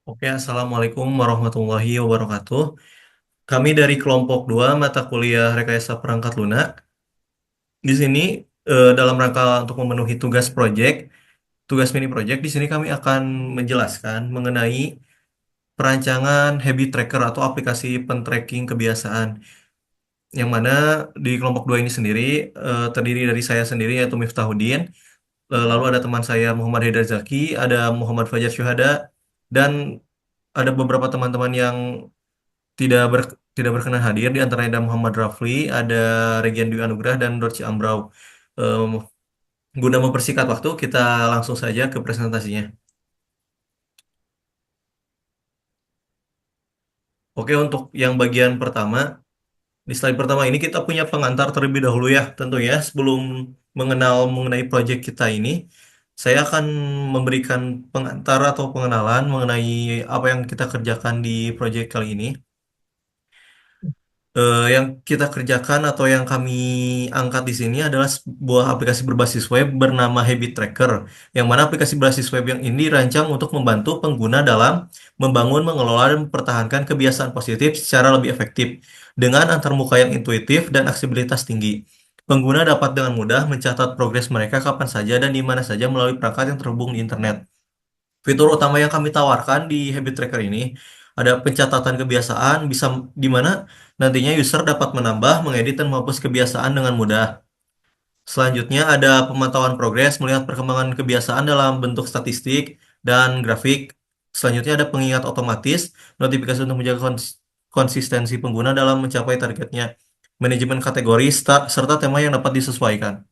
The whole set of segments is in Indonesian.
Oke, Assalamualaikum warahmatullahi wabarakatuh. Kami dari kelompok 2 mata kuliah Rekayasa Perangkat Lunak. Di sini dalam rangka untuk memenuhi tugas mini project, di sini kami akan menjelaskan mengenai perancangan habit tracker atau aplikasi pen-tracking kebiasaan. Yang mana di kelompok 2 ini sendiri terdiri dari saya sendiri yaitu Miftahuddin, lalu ada teman saya Muhammad Haidar Zaki, ada Muhammad Fajar Syuhada, dan ada beberapa teman-teman yang tidak ber, tidak berkenan hadir, di antaranya ada Muhammad Rafli, ada Regen Dwi Anugrah dan Dorci Ambrau. Em, Guna mempersingkat waktu, kita langsung saja ke presentasinya. Oke, untuk yang bagian pertama, di slide pertama ini kita punya pengantar terlebih dahulu ya, tentunya sebelum mengenal mengenai proyek kita ini, saya akan memberikan pengantar atau pengenalan mengenai apa yang kita kerjakan di proyek kali ini. Yang kita kerjakan atau yang kami angkat di sini adalah sebuah aplikasi berbasis web bernama Habit Tracker, yang mana aplikasi berbasis web yang ini dirancang untuk membantu pengguna dalam membangun, mengelola, dan mempertahankan kebiasaan positif secara lebih efektif dengan antarmuka yang intuitif dan aksesibilitas tinggi. Pengguna dapat dengan mudah mencatat progres mereka kapan saja dan di mana saja melalui perangkat yang terhubung di internet. Fitur utama yang kami tawarkan di Habit Tracker ini ada pencatatan kebiasaan bisa di mana nantinya user dapat menambah, mengedit, dan menghapus kebiasaan dengan mudah. Selanjutnya ada pemantauan progres melihat perkembangan kebiasaan dalam bentuk statistik dan grafik. Selanjutnya ada pengingat otomatis, notifikasi untuk menjaga konsistensi pengguna dalam mencapai targetnya. Manajemen kategori serta tema yang dapat disesuaikan.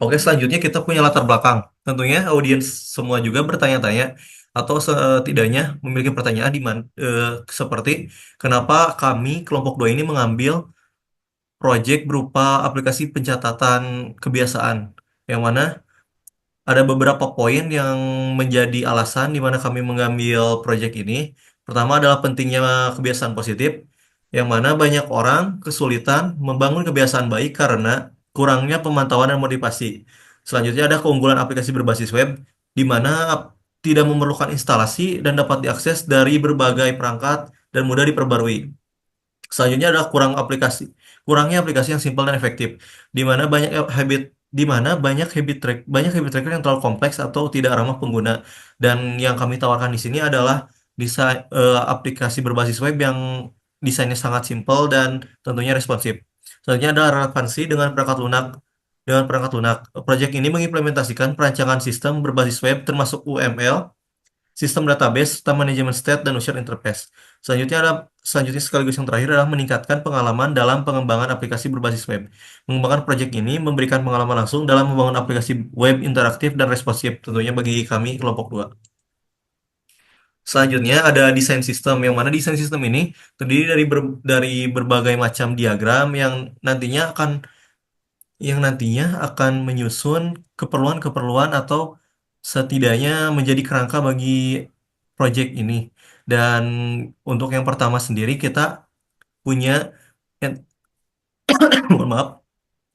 Oke, selanjutnya kita punya latar belakang. Tentunya audiens semua juga bertanya-tanya atau setidaknya memiliki pertanyaan di mana seperti kenapa kami kelompok 2 ini mengambil proyek berupa aplikasi pencatatan kebiasaan, yang mana ada beberapa poin yang menjadi alasan di mana kami mengambil proyek ini. Pertama adalah pentingnya kebiasaan positif, yang mana banyak orang kesulitan membangun kebiasaan baik karena kurangnya pemantauan dan motivasi. Selanjutnya ada keunggulan aplikasi berbasis web, di mana tidak memerlukan instalasi dan dapat diakses dari berbagai perangkat dan mudah diperbarui. Selanjutnya adalah kurangnya aplikasi yang simpel dan efektif, di mana banyak habit tracker yang terlalu kompleks atau tidak ramah pengguna. Dan yang kami tawarkan di sini adalah aplikasi berbasis web yang desainnya sangat simpel dan tentunya responsif. Selanjutnya ada relevansi dengan perangkat lunak. Proyek ini mengimplementasikan perancangan sistem berbasis web termasuk UML, sistem database, serta manajemen state dan user interface. Selanjutnya sekaligus yang terakhir adalah meningkatkan pengalaman dalam pengembangan aplikasi berbasis web. Mengembangkan proyek ini memberikan pengalaman langsung dalam membangun aplikasi web interaktif dan responsif, tentunya bagi kami kelompok 2. Selanjutnya ada desain sistem, yang mana desain sistem ini terdiri dari berbagai macam diagram yang nantinya akan menyusun keperluan-keperluan atau setidaknya menjadi kerangka bagi proyek ini. Dan untuk yang pertama sendiri kita punya en- mohon maaf,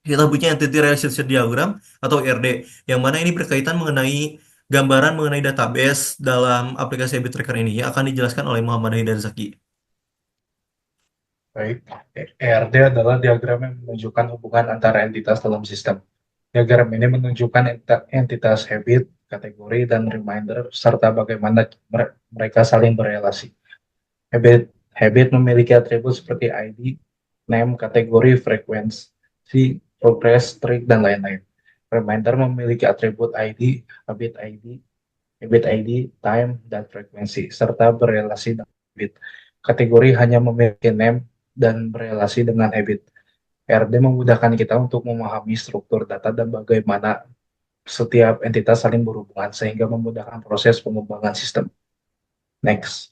kita punya Entity Relationship Diagram atau ERD, yang mana ini berkaitan mengenai gambaran mengenai database dalam aplikasi Habit Tracker ini yang akan dijelaskan oleh Muhammad Haidar Zaki. Baik, ERD adalah diagram yang menunjukkan hubungan antara entitas dalam sistem. Diagram ini menunjukkan entitas habit, kategori, dan reminder, serta bagaimana mereka saling berrelasi. Habit memiliki atribut seperti ID, name, kategori, frekuensi, progress, streak, dan lain-lain. Reminder memiliki atribut ID, habit ID, time, dan frekuensi, serta berrelasi dengan habit. Kategori hanya memiliki name dan berrelasi dengan habit. RD memudahkan kita untuk memahami struktur data dan bagaimana setiap entitas saling berhubungan sehingga memudahkan proses pengembangan sistem. Next.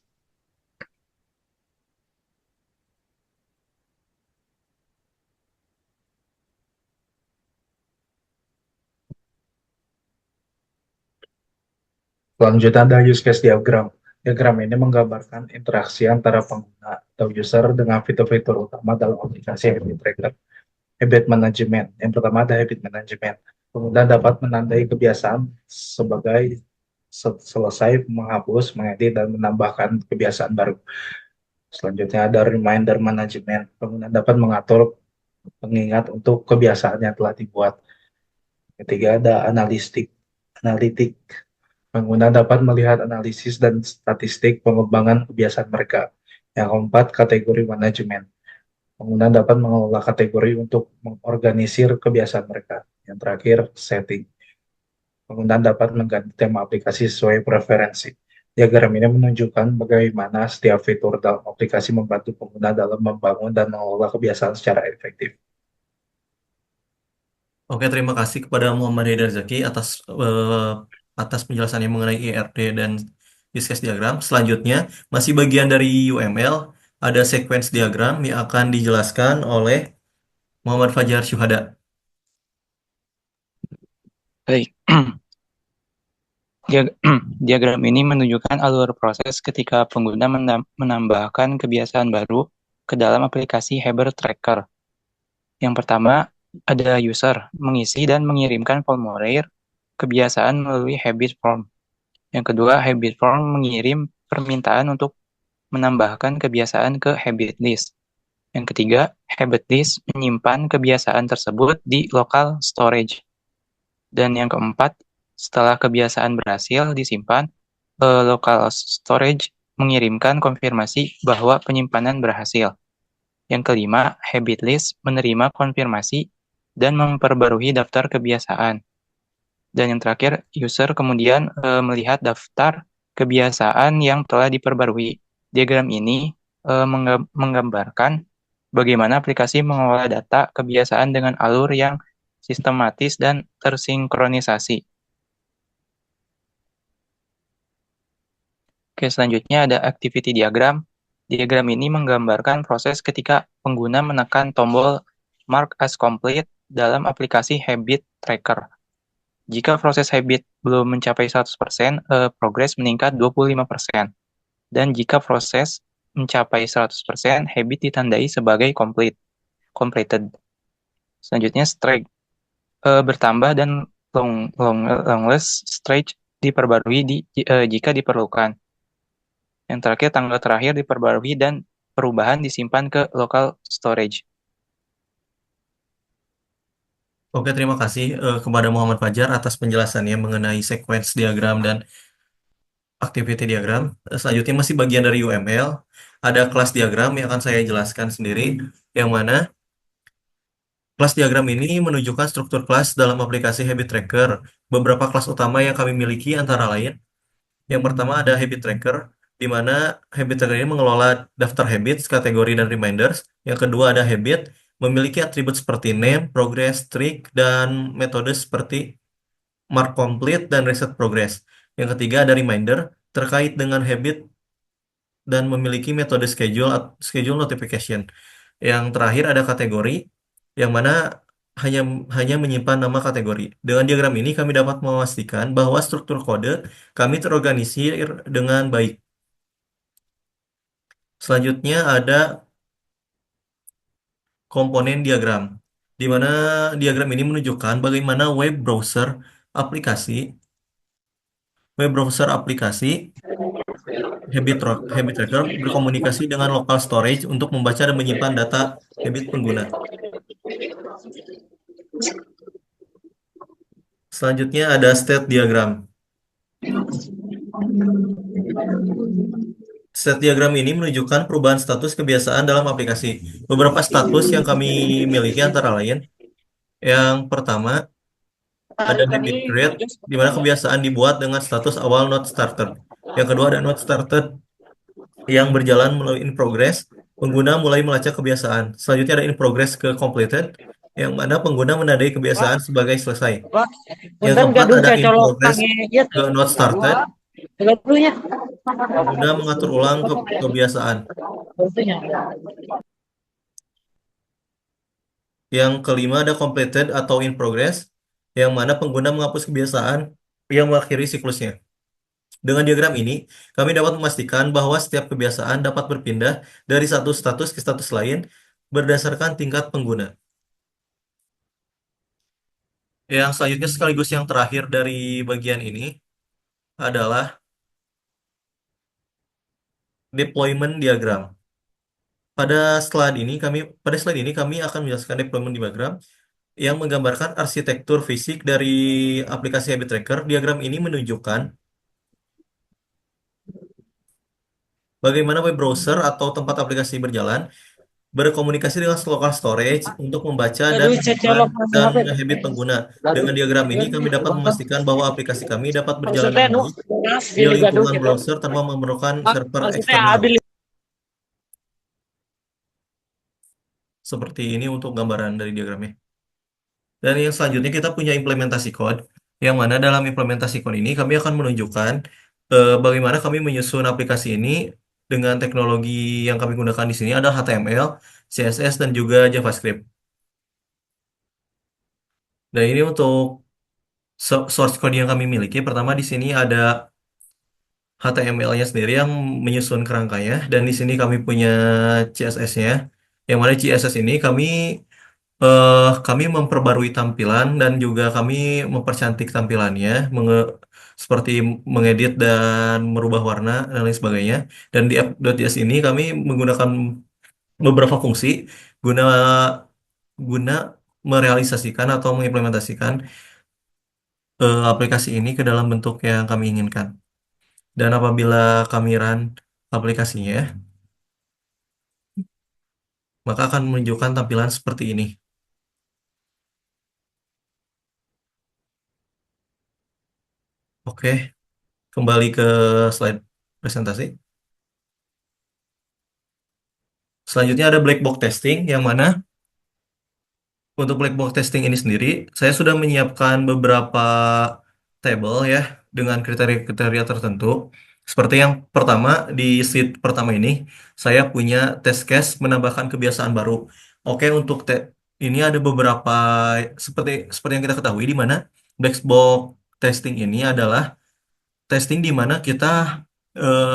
Selanjutnya ada use case diagram. Diagram ini menggambarkan interaksi antara pengguna atau user dengan fitur-fitur utama dalam aplikasi Habit Tracker. Habit Management. Yang pertama ada Habit Management. Pengguna dapat menandai kebiasaan sebagai selesai menghapus, mengedit, dan menambahkan kebiasaan baru. Selanjutnya ada reminder management. Pengguna dapat mengatur pengingat untuk kebiasaan yang telah dibuat. Ketiga ada analitik. Pengguna dapat melihat analisis dan statistik pengembangan kebiasaan mereka. Yang keempat, kategori manajemen. Pengguna dapat mengelola kategori untuk mengorganisir kebiasaan mereka. Yang terakhir, setting. Pengguna dapat mengganti tema aplikasi sesuai preferensi. Diagram ini menunjukkan bagaimana setiap fitur dalam aplikasi membantu pengguna dalam membangun dan mengelola kebiasaan secara efektif. Oke, terima kasih kepada Muhammad Haidar Zaki atas penjelasannya mengenai IRD dan use case diagram. Selanjutnya, masih bagian dari UML, ada sequence diagram yang akan dijelaskan oleh Muhammad Fajar Syuhada. Baik, diagram ini menunjukkan alur proses ketika pengguna menambahkan kebiasaan baru ke dalam aplikasi Habit Tracker. Yang pertama, ada user mengisi dan mengirimkan formulir kebiasaan melalui habit form. Yang kedua, habit form mengirim permintaan untuk menambahkan kebiasaan ke habit list. Yang ketiga, habit list menyimpan kebiasaan tersebut di local storage. Dan yang keempat, setelah kebiasaan berhasil disimpan, local storage mengirimkan konfirmasi bahwa penyimpanan berhasil. Yang kelima, habit list menerima konfirmasi dan memperbarui daftar kebiasaan. Dan yang terakhir, user kemudian melihat daftar kebiasaan yang telah diperbarui. Diagram ini menggambarkan bagaimana aplikasi mengelola data kebiasaan dengan alur yang sistematis dan tersinkronisasi. Oke, selanjutnya ada activity diagram. Diagram ini menggambarkan proses ketika pengguna menekan tombol Mark as Complete dalam aplikasi Habit Tracker. Jika proses habit belum mencapai 100%, progres meningkat 25%. Dan jika proses mencapai 100%, habit ditandai sebagai completed. Selanjutnya, strike bertambah dan longless stretch diperbarui jika diperlukan. Yang terakhir, tanggal terakhir diperbarui dan perubahan disimpan ke local storage. Oke, terima kasih kepada Muhammad Fajar atas penjelasannya mengenai sequence diagram dan activity diagram. Selanjutnya masih bagian dari UML, ada kelas diagram yang akan saya jelaskan sendiri, yang mana kelas diagram ini menunjukkan struktur kelas dalam aplikasi Habit Tracker. Beberapa kelas utama yang kami miliki antara lain, yang pertama ada Habit Tracker, di mana Habit Tracker ini mengelola daftar habits, kategori, dan reminders. Yang kedua ada Habit, memiliki atribut seperti name, progress, streak, dan metode seperti mark complete dan reset progress. Yang ketiga ada Reminder, terkait dengan habit dan memiliki metode schedule notification. Yang terakhir ada kategori, yang mana hanya hanya menyimpan nama kategori. Dengan diagram ini kami dapat memastikan bahwa struktur kode kami terorganisir dengan baik. Selanjutnya ada komponen diagram, di mana diagram ini menunjukkan bagaimana web browser aplikasi Habit Tracker berkomunikasi dengan local storage untuk membaca dan menyimpan data habit pengguna. Selanjutnya ada state diagram. State diagram ini menunjukkan perubahan status kebiasaan dalam aplikasi. Beberapa status yang kami miliki antara lain, yang pertama ada habit create, di mana kebiasaan dibuat dengan status awal not started. Yang kedua ada not started yang berjalan melalui in progress, pengguna mulai melacak kebiasaan. Selanjutnya ada in progress ke completed, yang mana pengguna menandai kebiasaan sebagai selesai. Pak, Yang punten keempat gaduh ada in kecolok progress kange ya. ke not started, Gaduhnya. pengguna mengatur ulang kebiasaan. Yang kelima ada completed atau in progress, yang mana pengguna menghapus kebiasaan yang mengakhiri siklusnya. Dengan diagram ini, kami dapat memastikan bahwa setiap kebiasaan dapat berpindah dari satu status ke status lain berdasarkan tingkat pengguna. Yang selanjutnya sekaligus yang terakhir dari bagian ini, adalah deployment diagram. Pada slide ini kami akan menjelaskan deployment diagram yang menggambarkan arsitektur fisik dari aplikasi Habit Tracker. Diagram ini menunjukkan bagaimana web browser atau tempat aplikasi berjalan berkomunikasi dengan local storage untuk membaca dan menyimpan dan habit pengguna. Dengan diagram ini, kami dapat memastikan bahwa aplikasi kami dapat berjalan Maksudnya dengan nu baik di gini gaduh lingkungan gitu. browser tanpa memerlukan server Maksudnya eksternal. adil. Seperti ini untuk gambaran dari diagramnya. Dan yang selanjutnya kita punya implementasi code, yang mana dalam implementasi code ini kami akan menunjukkan bagaimana kami menyusun aplikasi ini dengan teknologi yang kami gunakan di sini adalah HTML, CSS, dan juga JavaScript. Dan ini untuk source code yang kami miliki. Pertama di sini ada HTML-nya sendiri yang menyusun kerangkanya, dan di sini kami punya CSS-nya. Yang mana CSS ini kami memperbarui tampilan dan juga kami mempercantik tampilannya, seperti mengedit dan merubah warna dan lain sebagainya. Dan di app.js ini kami menggunakan beberapa fungsi guna guna merealisasikan atau mengimplementasikan aplikasi ini ke dalam bentuk yang kami inginkan. Dan apabila kami run aplikasinya, maka akan menunjukkan tampilan seperti ini. Oke, kembali ke slide presentasi. Selanjutnya ada black box testing, yang mana untuk black box testing ini sendiri, saya sudah menyiapkan beberapa table ya, dengan kriteria-kriteria tertentu. Seperti yang pertama, di sheet pertama ini, saya punya test case menambahkan kebiasaan baru. Oke, untuk ini ada beberapa, seperti seperti yang kita ketahui, di mana black box testing ini adalah testing di mana kita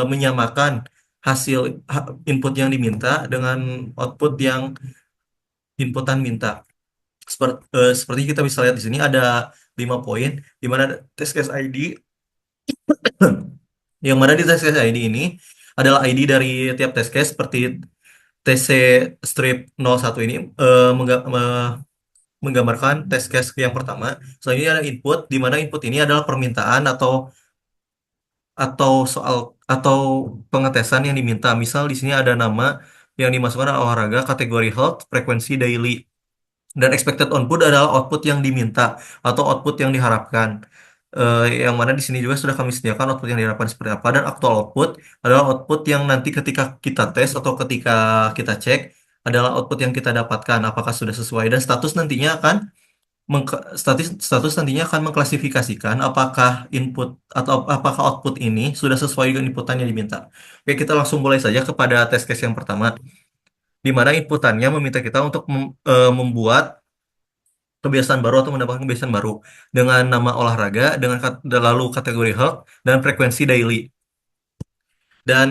menyamakan hasil input yang diminta dengan output yang inputan minta. Seperti kita bisa lihat di sini ada 5 poin, di mana test case ID, yang mana di test case ID ini adalah ID dari tiap test case, seperti TC strip 01 ini menggambarkan test case yang pertama. Selanjutnya ada input, di mana input ini adalah permintaan atau soal atau pengetesan yang diminta. Misal di sini ada nama yang dimasukkan adalah olahraga, kategori health, frekuensi daily. Dan expected output adalah output yang diminta atau output yang diharapkan. Yang mana di sini juga sudah kami sediakan output yang diharapkan seperti apa. Dan actual output adalah output yang nanti ketika kita tes atau ketika kita cek adalah output yang kita dapatkan apakah sudah sesuai. Dan status nantinya akan mengklasifikasikan apakah input atau apakah output ini sudah sesuai dengan inputan yang diminta. Oke, kita langsung mulai saja kepada test case yang pertama, di mana inputannya meminta kita untuk membuat kebiasaan baru atau mendapatkan kebiasaan baru dengan nama olahraga, dengan lalu kategori health dan frekuensi daily. Dan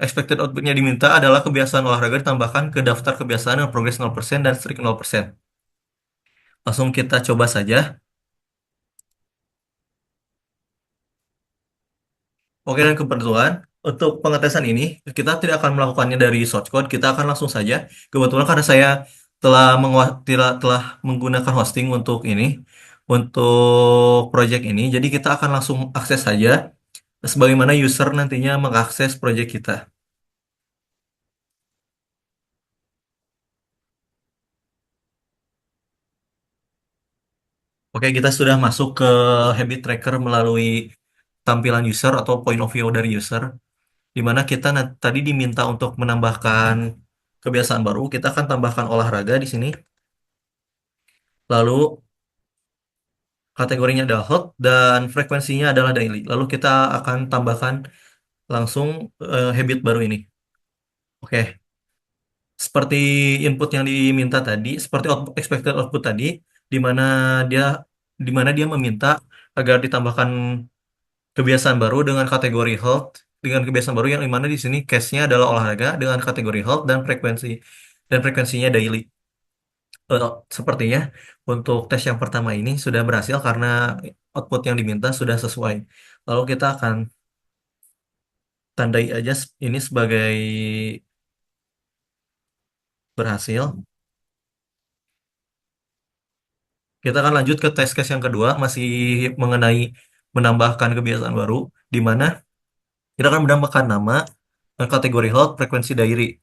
expected outputnya diminta adalah kebiasaan olahraga ditambahkan ke daftar kebiasaan dengan progres 0% dan streak 0%. Langsung kita coba saja. Oke, dan kebetulan untuk pengetesan ini kita tidak akan melakukannya dari source code, kita akan langsung saja. Kebetulan karena saya telah menggunakan hosting untuk ini, untuk project ini, jadi kita akan langsung akses saja sebagaimana user nantinya mengakses project kita. Oke, kita sudah masuk ke habit tracker melalui tampilan user atau point of view dari user, di mana kita tadi diminta untuk menambahkan kebiasaan baru. Kita akan tambahkan olahraga di sini. Lalu kategorinya adalah hot dan frekuensinya adalah daily. Lalu kita akan tambahkan langsung habit baru ini. Oke, seperti input yang diminta tadi, seperti expected output tadi, di mana dia dia meminta agar ditambahkan kebiasaan baru dengan kategori health, dengan kebiasaan baru yang dimana di sini case-nya adalah olahraga dengan kategori health dan frekuensinya daily. Sepertinya untuk tes yang pertama ini sudah berhasil karena output yang diminta sudah sesuai. Lalu kita akan tandai aja ini sebagai berhasil. Kita akan lanjut ke test case yang kedua, masih mengenai menambahkan kebiasaan baru, di mana kita akan menambahkan nama dan kategori hold frekuensi diary,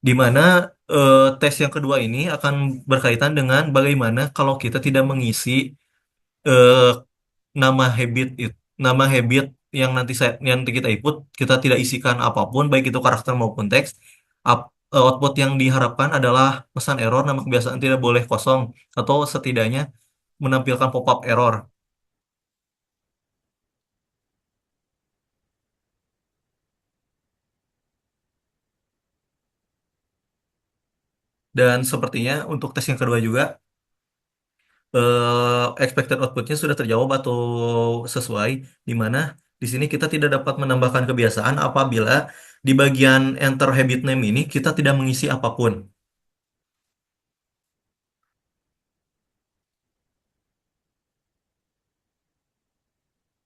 di mana tes yang kedua ini akan berkaitan dengan bagaimana kalau kita tidak mengisi eh, nama habit itu, nama habit yang nanti kita input, kita tidak isikan apapun, baik itu karakter maupun teks. Output yang diharapkan adalah pesan error, nama kebiasaan tidak boleh kosong, atau setidaknya menampilkan pop-up error. Dan sepertinya untuk tes yang kedua juga expected outputnya sudah terjawab atau sesuai, di mana di sini kita tidak dapat menambahkan kebiasaan apabila di bagian enter habit name ini kita tidak mengisi apapun.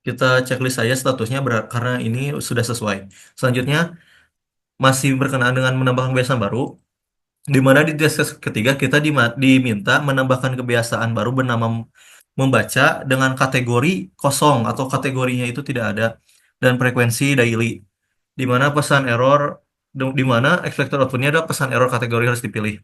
Kita checklist saja statusnya karena ini sudah sesuai. Selanjutnya masih berkenaan dengan menambahkan kebiasaan baru, di mana di tes ketiga kita diminta menambahkan kebiasaan baru bernama membaca dengan kategori kosong atau kategorinya itu tidak ada, dan frekuensi daily, di mana pesan error, di mana expected outputnya adalah pesan error kategori harus dipilih.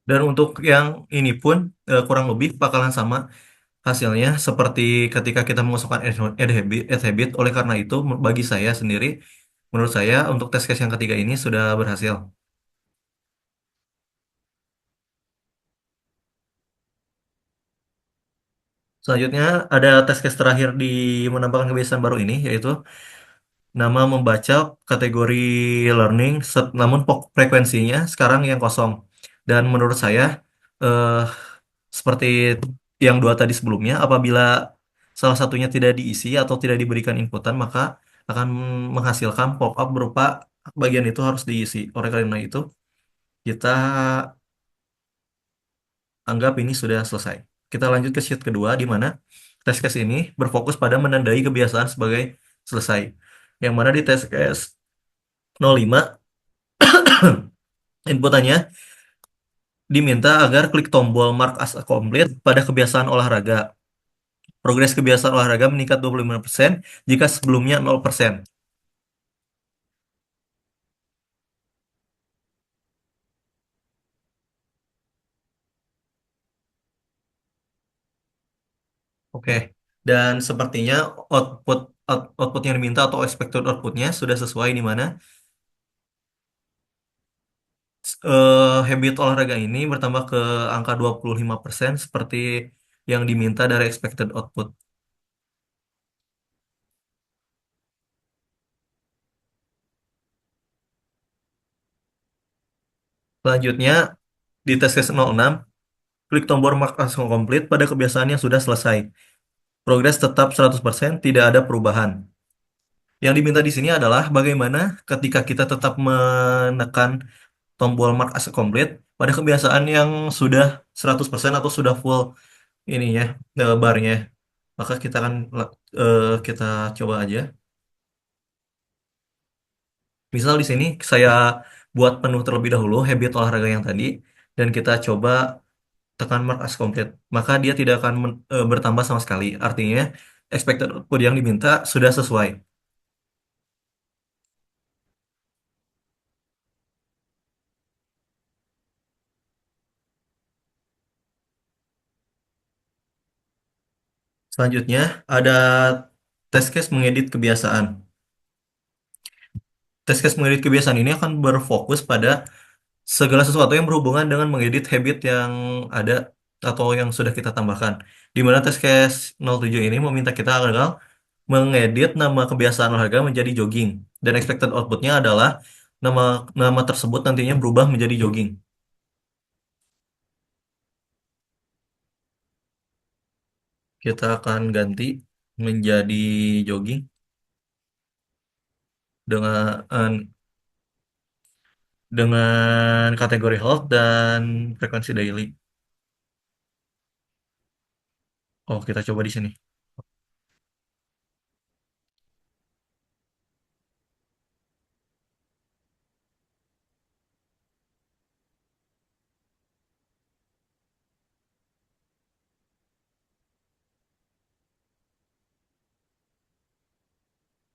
Dan untuk yang ini pun kurang lebih bakalan sama hasilnya seperti ketika kita mengusulkan add habit. Oleh karena itu, bagi saya sendiri, menurut saya untuk test case yang ketiga ini sudah berhasil. Selanjutnya ada test case terakhir di menambahkan kebiasaan baru ini, yaitu nama membaca kategori learning, namun frekuensinya sekarang yang kosong. Dan menurut saya, eh, seperti yang dua tadi sebelumnya, apabila salah satunya tidak diisi atau tidak diberikan inputan, maka akan menghasilkan pop-up berupa bagian itu harus diisi. Oleh karena itu, kita anggap ini sudah selesai. Kita lanjut ke sheet kedua, di mana test case ini berfokus pada menandai kebiasaan sebagai selesai. Yang mana di test case 05, inputannya diminta agar klik tombol mark as a complete pada kebiasaan olahraga. Progres kebiasaan olahraga meningkat 25% jika sebelumnya 0%. Oke. Dan sepertinya output output yang diminta atau expected outputnya sudah sesuai, di mana habit olahraga ini bertambah ke angka 25% seperti yang diminta dari expected output. Selanjutnya di tes case 06, klik tombol mark as complete pada kebiasaan yang sudah selesai. Progres tetap 100%, tidak ada perubahan. Yang diminta di sini adalah bagaimana ketika kita tetap menekan tombol mark as complete pada kebiasaan yang sudah 100% atau sudah full ininya, barnya. Maka kita akan kita coba aja. Misal di sini saya buat penuh terlebih dahulu habit olahraga yang tadi, dan kita coba tekan mark as complete. Maka dia tidak akan bertambah sama sekali. Artinya expected output yang diminta sudah sesuai. Selanjutnya ada test case mengedit kebiasaan. Test case mengedit kebiasaan ini akan berfokus pada segala sesuatu yang berhubungan dengan mengedit habit yang ada atau yang sudah kita tambahkan. Di mana test case 07 ini meminta kita agar mengedit nama kebiasaan olahraga menjadi jogging. Dan expected outputnya adalah nama nama tersebut nantinya berubah menjadi jogging. Kita akan ganti menjadi jogging. dengan dengan kategori health dan frekuensi daily. Oh, kita coba di sini.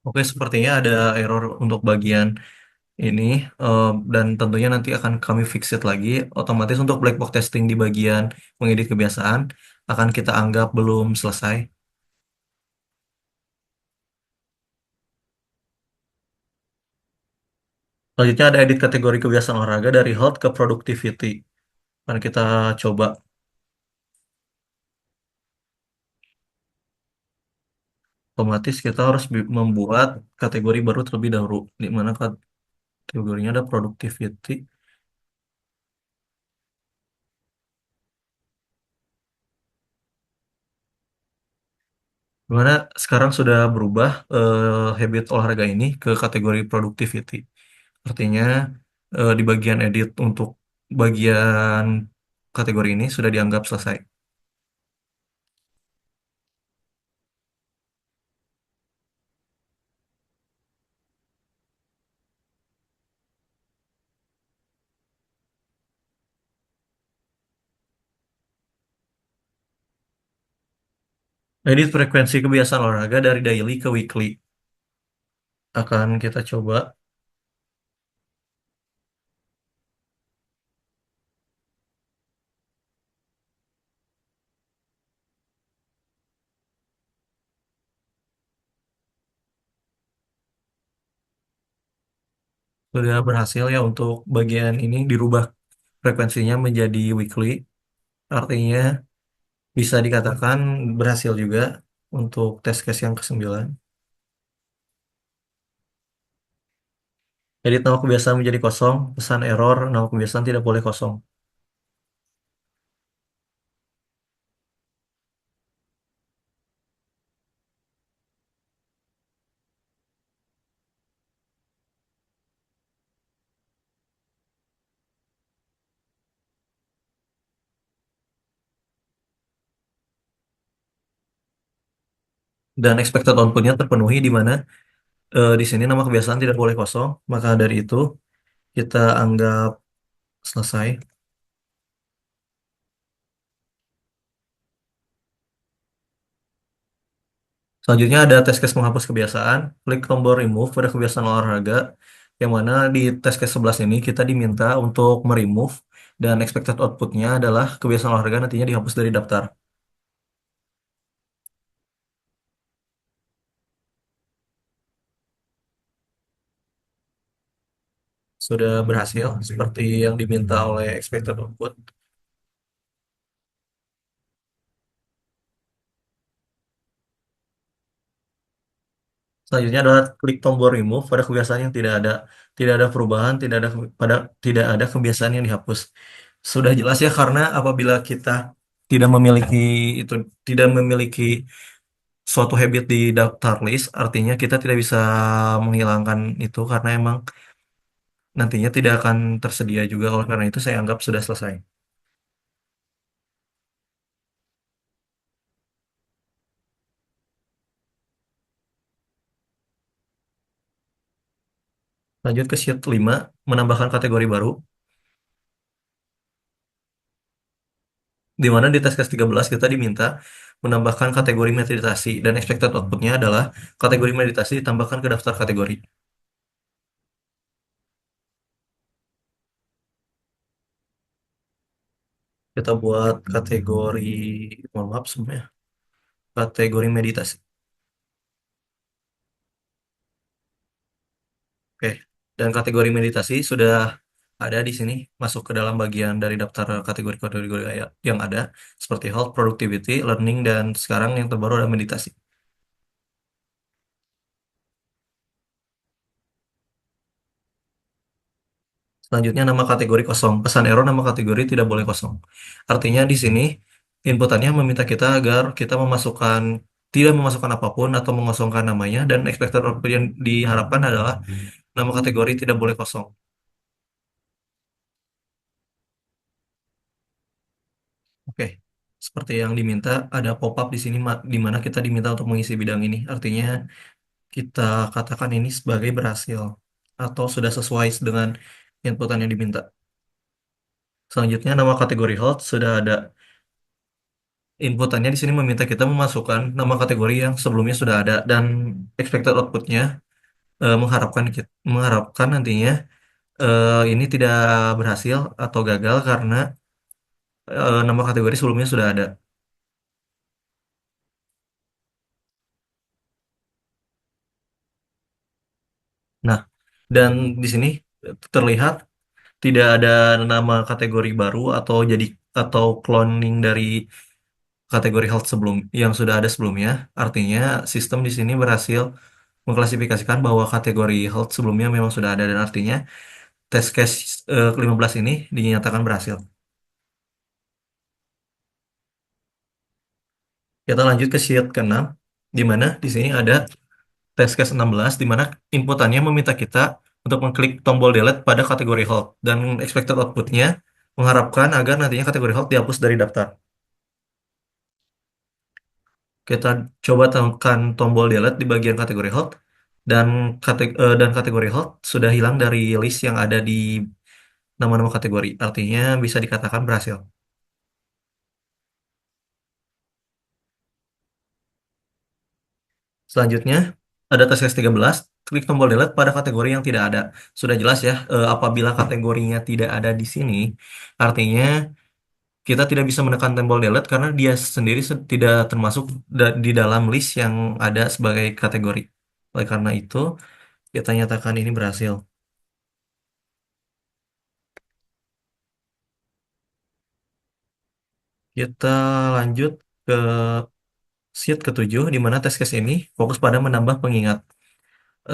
Oke, sepertinya ada error untuk bagian ini, eh, dan tentunya nanti akan kami fix it lagi. Otomatis untuk black box testing di bagian mengedit kebiasaan akan kita anggap belum selesai. Selanjutnya ada edit kategori kebiasaan olahraga dari health ke productivity. Akan kita coba. Otomatis kita harus membuat kategori baru terlebih dahulu, di mana kategorinya ada productivity. Dimana sekarang sudah berubah habit olahraga ini ke kategori productivity. Artinya di bagian edit untuk bagian kategori ini sudah dianggap selesai. Edit frekuensi kebiasaan olahraga dari daily ke weekly. Akan kita coba. Sudah berhasil ya untuk bagian ini dirubah frekuensinya menjadi weekly. Artinya bisa dikatakan berhasil juga untuk test case yang ke-9. Edit nama kebiasaan menjadi kosong, pesan error, nama kebiasaan tidak boleh kosong. Dan expected outputnya terpenuhi di mana di sini nama kebiasaan tidak boleh kosong. Maka dari itu kita anggap selesai. Selanjutnya ada test case menghapus kebiasaan. Klik tombol remove pada kebiasaan olahraga. Yang mana di test case 11 ini kita diminta untuk meremove dan expected outputnya adalah kebiasaan olahraga nantinya dihapus dari daftar. Sudah berhasil seperti yang diminta oleh expected output. Selanjutnya adalah klik tombol remove pada kebiasaan yang tidak ada perubahan, tidak ada kebiasaan yang dihapus. Sudah jelas ya karena apabila kita tidak memiliki itu tidak memiliki suatu habit di daftar list, artinya kita tidak bisa menghilangkan itu karena emang nantinya tidak akan tersedia juga. Oleh karena itu saya anggap sudah selesai. Lanjut ke sheet 5, menambahkan kategori baru. Di mana di tes case 13 kita diminta menambahkan kategori meditasi dan expected outputnya adalah kategori meditasi ditambahkan ke daftar kategori. Kita buat kategori, mohon maaf semuanya, kategori meditasi. Oke, dan kategori meditasi sudah ada di sini, masuk ke dalam bagian dari daftar kategori-kategori yang ada, seperti health, productivity, learning, dan sekarang yang terbaru ada meditasi. Selanjutnya nama kategori kosong. Pesan error nama kategori tidak boleh kosong. Artinya di sini inputannya meminta kita agar kita memasukkan tidak memasukkan apapun atau mengosongkan namanya, dan expected output yang diharapkan adalah nama kategori tidak boleh kosong. Oke, seperti yang diminta, ada pop-up di sini di mana kita diminta untuk mengisi bidang ini. Artinya kita katakan ini sebagai berhasil atau sudah sesuai dengan inputan yang diminta. Selanjutnya nama kategori hold sudah ada. Inputannya di sini meminta kita memasukkan nama kategori yang sebelumnya sudah ada, dan expected outputnya mengharapkan nantinya ini tidak berhasil atau gagal karena nama kategori sebelumnya sudah ada. Nah, dan di sini terlihat tidak ada nama kategori baru atau cloning dari kategori health sebelum yang sudah ada sebelumnya. Artinya sistem di sini berhasil mengklasifikasikan bahwa kategori health sebelumnya memang sudah ada, dan artinya test case ke-15 ini dinyatakan berhasil. Kita lanjut ke sheet ke-6, di mana di sini ada test case 16, di mana inputannya meminta kita untuk mengklik tombol delete pada kategori hold, dan expected outputnya mengharapkan agar nantinya kategori hold dihapus dari daftar. Kita coba tekan tombol delete di bagian kategori hold, dan dan kategori hold sudah hilang dari list yang ada di nama-nama kategori. Artinya bisa dikatakan berhasil. Selanjutnya, ada tes case 13, klik tombol delete pada kategori yang tidak ada. Sudah jelas ya, apabila kategorinya tidak ada di sini, artinya kita tidak bisa menekan tombol delete karena dia sendiri tidak termasuk di dalam list yang ada sebagai kategori. Oleh karena itu, kita nyatakan ini berhasil. Kita lanjut ke sheet ke-7, di mana tes case ini fokus pada menambah pengingat.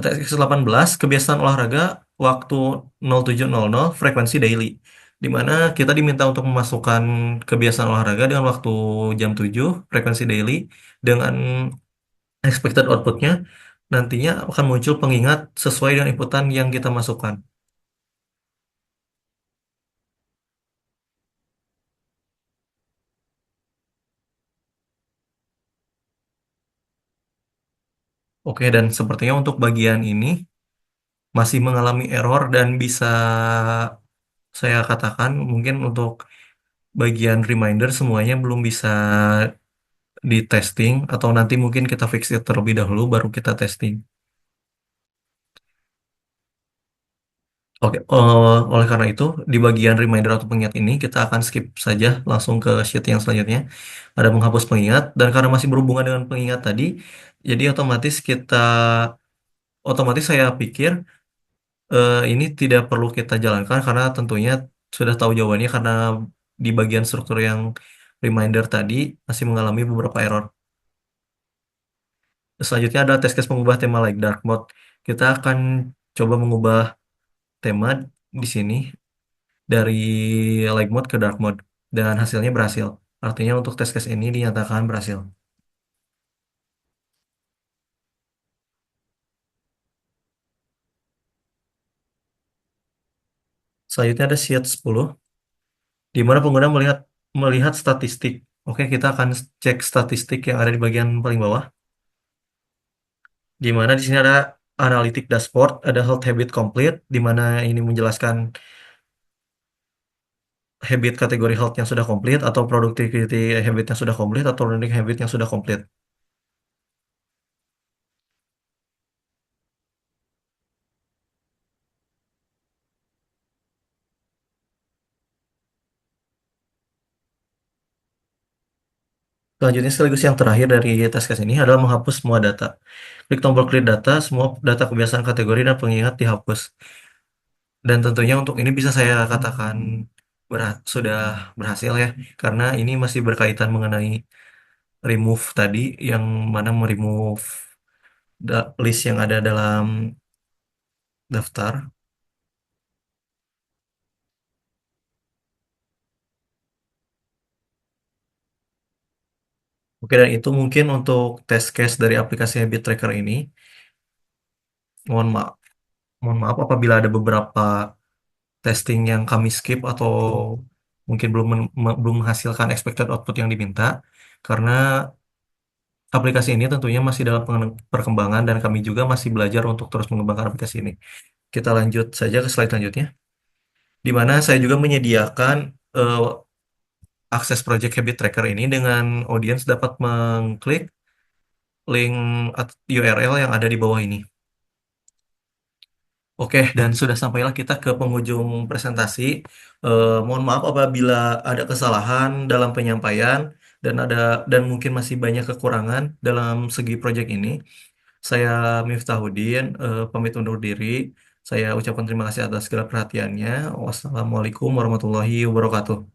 TX 18, kebiasaan olahraga waktu 07.00 frekuensi daily, di mana kita diminta untuk memasukkan kebiasaan olahraga dengan waktu jam 7 frekuensi daily, dengan expected outputnya nantinya akan muncul pengingat sesuai dengan inputan yang kita masukkan. Oke, dan sepertinya untuk bagian ini masih mengalami error, dan bisa saya katakan mungkin untuk bagian reminder semuanya belum bisa di testing, atau nanti mungkin kita fix it terlebih dahulu baru kita testing. Oke, oleh karena itu di bagian reminder atau pengingat ini kita akan skip saja langsung ke sheet yang selanjutnya. Ada menghapus pengingat, dan karena masih berhubungan dengan pengingat tadi, jadi otomatis saya pikir ini tidak perlu kita jalankan karena tentunya sudah tahu jawabannya, karena di bagian struktur yang reminder tadi masih mengalami beberapa error. Selanjutnya ada test case mengubah tema like dark mode. Kita akan coba mengubah tema di sini dari light mode ke dark mode, dan hasilnya berhasil. Artinya untuk test case ini dinyatakan berhasil. Selanjutnya ada sheet 10, di mana pengguna melihat melihat statistik. Oke, kita akan cek statistik yang ada di bagian paling bawah, di mana di sini ada analytic dashboard, ada health habit complete, di mana ini menjelaskan habit kategori health yang sudah komplit, atau productivity habit yang sudah komplit, atau learning habit yang sudah komplit. Selanjutnya sekaligus yang terakhir dari tes case ini adalah menghapus semua data. Klik tombol clear data, semua data kebiasaan kategori dan pengingat dihapus. Dan tentunya untuk ini bisa saya katakan sudah berhasil ya, karena ini masih berkaitan mengenai remove tadi, yang mana meremove list yang ada dalam daftar. Oke, dan itu mungkin untuk test case dari aplikasi Habit Tracker ini. Mohon maaf, mohon maaf apabila ada beberapa testing yang kami skip atau mungkin belum menghasilkan expected output yang diminta, karena aplikasi ini tentunya masih dalam perkembangan dan kami juga masih belajar untuk terus mengembangkan aplikasi ini. Kita lanjut saja ke slide selanjutnya, di mana saya juga menyediakan eh, akses Project Habit Tracker ini dengan audiens dapat mengklik link URL yang ada di bawah ini. Oke, dan sudah sampailah kita ke penghujung presentasi. Mohon maaf apabila ada kesalahan dalam penyampaian dan mungkin masih banyak kekurangan dalam segi proyek ini. Saya Miftahudin, pamit undur diri. Saya ucapkan terima kasih atas segala perhatiannya. Wassalamualaikum warahmatullahi wabarakatuh.